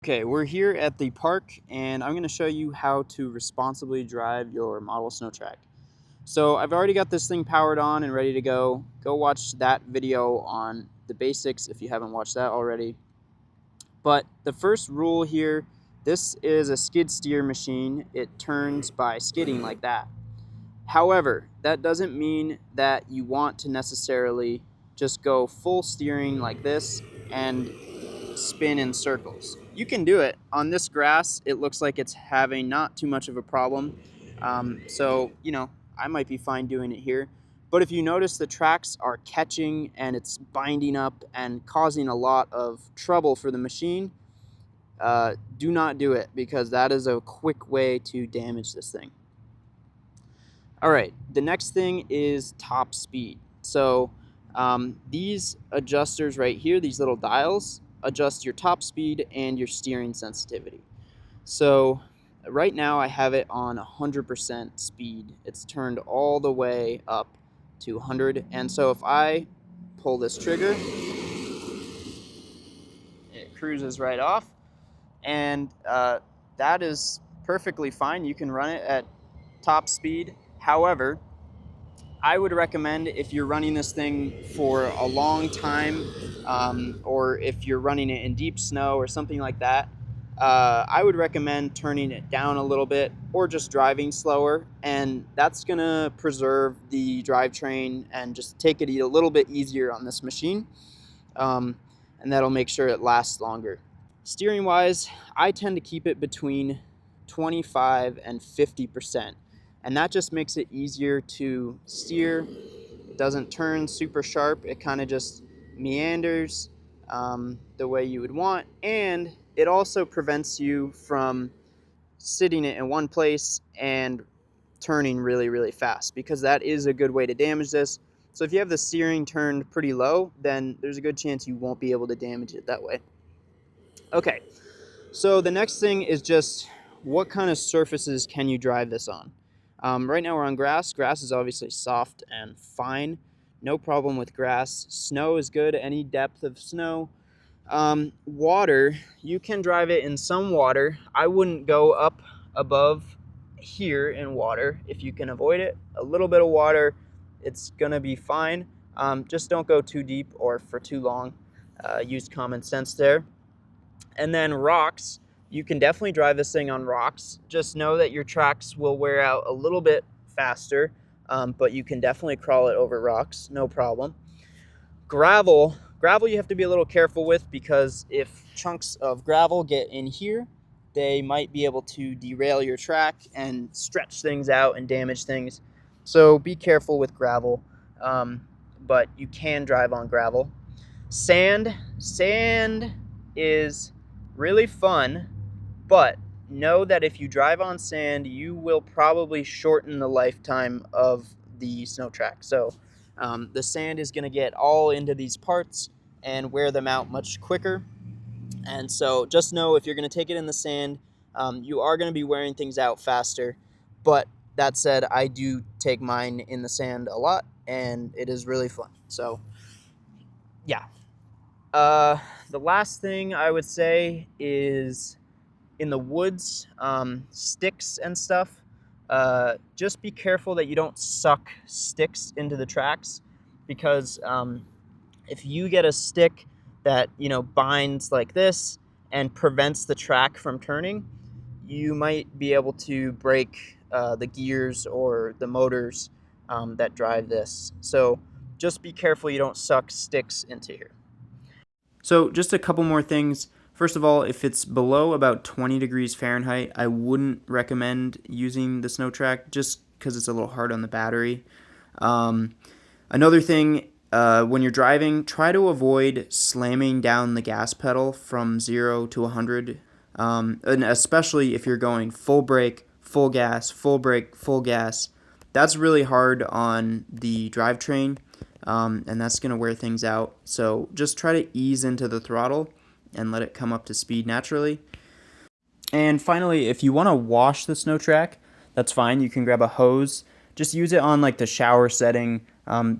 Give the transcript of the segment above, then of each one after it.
Okay, we're here at the park and I'm going to show you how to responsibly drive your model Sno Trac. So I've already got this thing powered on and ready to go. Go watch that video on the basics if you haven't watched that already. But the first rule here, this is a skid steer machine. It turns by skidding like that. However, that doesn't mean that you want to necessarily just go full steering like this and spin in circles. You can do it. On this grass, it looks like it's having not too much of a problem. I might be fine doing it here. But if you notice, the tracks are catching and it's binding up and causing a lot of trouble for the machine, do not do it, because that is a quick way to damage this thing. All right, the next thing is top speed. So these adjusters right here, these little dials, adjust your top speed and your steering sensitivity. So right now I have it on 100% speed. It's turned all the way up to 100. And so if I pull this trigger, it cruises right off. And that is perfectly fine. You can run it at top speed. However, I would recommend, if you're running this thing for a long time, or if you're running it in deep snow or something like that, I would recommend turning it down a little bit or just driving slower, and that's gonna preserve the drivetrain and just take it a little bit easier on this machine, and that'll make sure it lasts longer. Steering wise, I tend to keep it between 25 and 50%. And that just makes it easier to steer. It doesn't turn super sharp. It kind of just meanders the way you would want. And it also prevents you from sitting it in one place and turning really, really fast, because that is a good way to damage this. So if you have the steering turned pretty low, then there's a good chance you won't be able to damage it that way. Okay, so the next thing is just what kind of surfaces can you drive this on? Right now we're on grass. Grass is obviously soft and fine. No problem with grass. Snow is good, any depth of snow. Water, you can drive it in some water. I wouldn't go up above here in water if you can avoid it. A little bit of water, it's gonna be fine. Just don't go too deep or for too long. Use common sense there. And then rocks, you can definitely drive this thing on rocks. Just know that your tracks will wear out a little bit faster, but you can definitely crawl it over rocks, no problem. Gravel you have to be a little careful with, because if chunks of gravel get in here, they might be able to derail your track and stretch things out and damage things. So be careful with gravel, but you can drive on gravel. Sand is really fun, but know that if you drive on sand, you will probably shorten the lifetime of the Sno Trac. So the sand is going to get all into these parts and wear them out much quicker. And so just know, if you're going to take it in the sand, you are going to be wearing things out faster. But that said, I do take mine in the sand a lot, and it is really fun. So yeah. The last thing I would say is, in the woods, sticks and stuff, just be careful that you don't suck sticks into the tracks, because if you get a stick that binds like this and prevents the track from turning, you might be able to break the gears or the motors that drive this. So just be careful you don't suck sticks into here. So just a couple more things. First of all, if it's below about 20 degrees Fahrenheit, I wouldn't recommend using the Sno Trac, just because it's a little hard on the battery. Another thing, when you're driving, try to avoid slamming down the gas pedal from 0 to 100, and especially if you're going full brake, full gas, full brake, full gas. That's really hard on the drivetrain, and that's going to wear things out. So just try to ease into the throttle and let it come up to speed naturally. And finally, if you want to wash the Sno Trac, that's fine. You can grab a hose. Just use it on like the shower setting.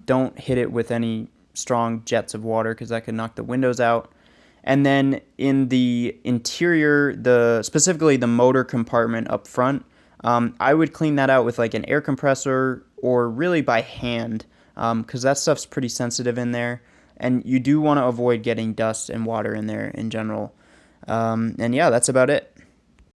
Don't hit it with any strong jets of water, because that could knock the windows out. And then in the interior, specifically the motor compartment up front, I would clean that out with like an air compressor or really by hand, because that stuff's pretty sensitive in there. And you do want to avoid getting dust and water in there in general. And yeah, that's about it.